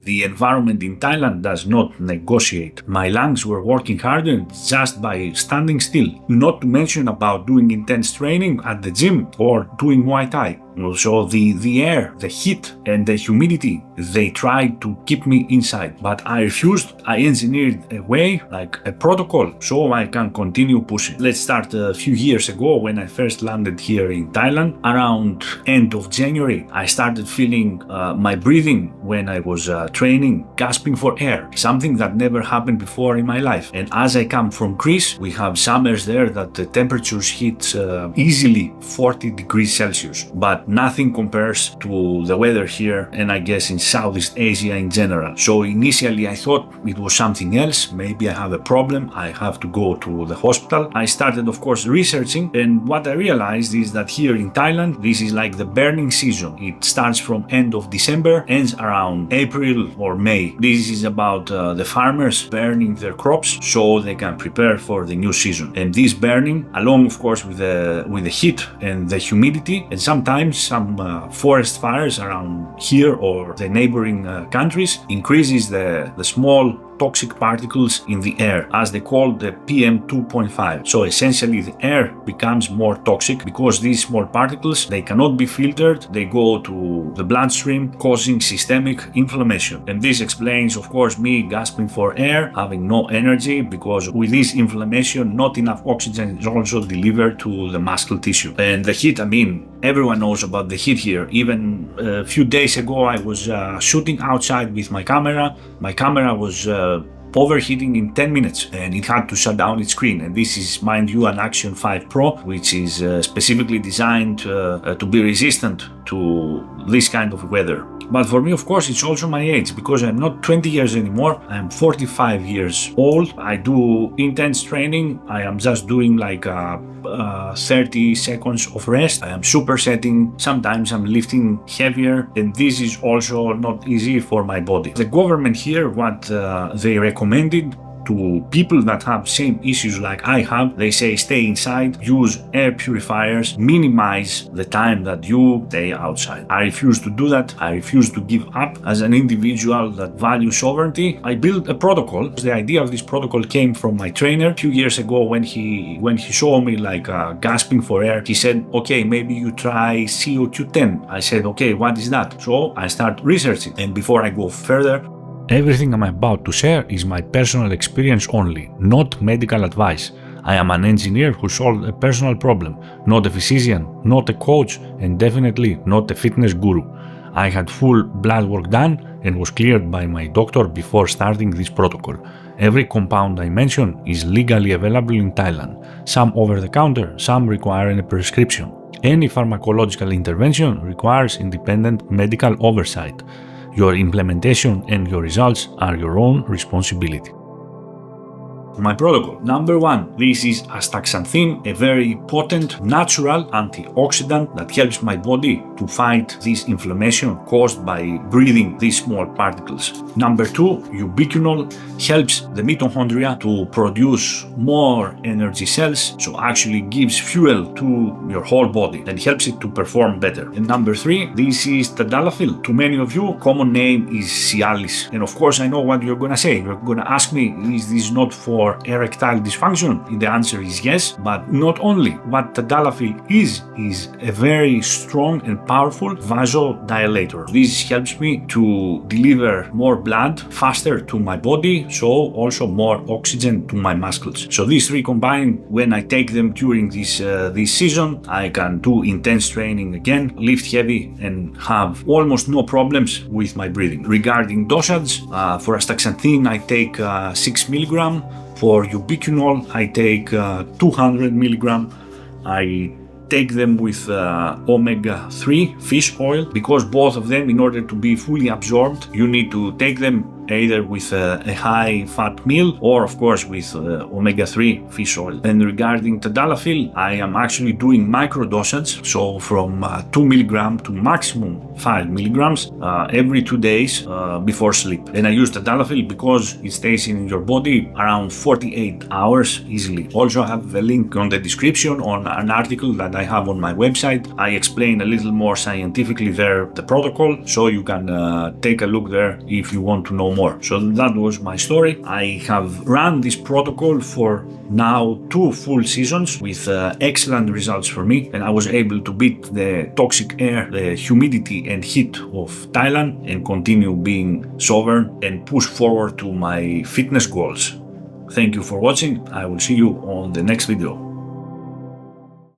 The environment in Thailand does not negotiate. My lungs were working harder just by standing still. Not to mention about doing intense training at the gym or doing Muay Thai. So the air, the heat and the humidity, they tried to keep me inside, but I refused. I engineered a way, like a protocol, so I can continue pushing. Let's start a few years ago when I first landed here in Thailand. Around end of January, I started feeling my breathing when I was training, gasping for air, something that never happened before in my life. And as I come from Greece, we have summers there that the temperatures hit easily 40 degrees Celsius, but nothing compares to the weather here and I guess in Southeast Asia in general. So initially I thought it was something else, maybe I have a problem, I have to go to the hospital. I started of course researching, and what I realized is that here in Thailand this is like the burning season. It starts from end of December, ends around April or May. This is about the farmers burning their crops so they can prepare for the new season. And this burning, along of course with the heat and the humidity, and sometimes some forest fires around here or the neighboring countries, increases the small toxic particles in the air, as they call the PM 2.5. So essentially the air becomes more toxic because these small particles, they cannot be filtered, they go to the bloodstream, causing systemic inflammation. And this explains of course me gasping for air, having no energy, because with this inflammation not enough oxygen is also delivered to the muscle tissue. And the heat, I mean, everyone knows about the heat here. Even a few days ago I was shooting outside with my camera. My camera was overheating in 10 minutes and it had to shut down its screen. And this is, mind you, an Action 5 Pro, which is specifically designed to be resistant to this kind of weather. But for me, of course, it's also my age, because I'm not 20 years anymore. I'm 45 years old. I do intense training. I am just doing like 30 seconds of rest. I am supersetting. Sometimes I'm lifting heavier, and this is also not easy for my body. The government here, what they recommended to people that have same issues like I have, they say stay inside, use air purifiers, minimize the time that you stay outside. I refuse to do that. I refuse to give up. As an individual that values sovereignty, I built a protocol. The idea of this protocol came from my trainer a few years ago when he saw me like gasping for air. He said, okay, maybe you try CO2-10. I said, okay, what is that? So I start researching. And before I go further, everything I'm about to share is my personal experience only, not medical advice. I am an engineer who solved a personal problem, not a physician, not a coach, and definitely not a fitness guru. I had full blood work done and was cleared by my doctor before starting this protocol. Every compound I mention is legally available in Thailand, some over the counter, some require a prescription. Any pharmacological intervention requires independent medical oversight. Your implementation and your results are your own responsibility. My protocol. Number 1, this is astaxanthin, a very potent natural antioxidant that helps my body to fight this inflammation caused by breathing these small particles. Number 2, ubiquinol helps the mitochondria to produce more energy cells, so actually gives fuel to your whole body and helps it to perform better. And number 3, this is tadalafil. To many of you, common name is Cialis. And of course, I know what you're gonna say. You're gonna ask me, is this not for erectile dysfunction? The answer is yes, but not only. What tadalafil is a very strong and powerful vasodilator. This helps me to deliver more blood faster to my body, so also more oxygen to my muscles. So these three combined, when I take them during this season, I can do intense training again, lift heavy, and have almost no problems with my breathing. Regarding dosage, for astaxanthin I take 6 milligram. For ubiquinol, I take 200 milligram. I take them with omega-3 fish oil, because both of them, in order to be fully absorbed, you need to take them either with a high-fat meal or, of course, with omega-3 fish oil. And regarding tadalafil, I am actually doing micro dosage, so from 2 milligrams to maximum 5 milligrams every 2 days before sleep. And I use tadalafil because it stays in your body around 48 hours easily. Also, I have a link on the description on an article that I have on my website. I explain a little more scientifically there the protocol, so you can take a look there if you want to know more. So that was my story. I have run this protocol for now 2 full seasons with excellent results for me, and I was able to beat the toxic air, the humidity and heat of Thailand, and continue being sober and push forward to my fitness goals. Thank you for watching. I will see you on the next video.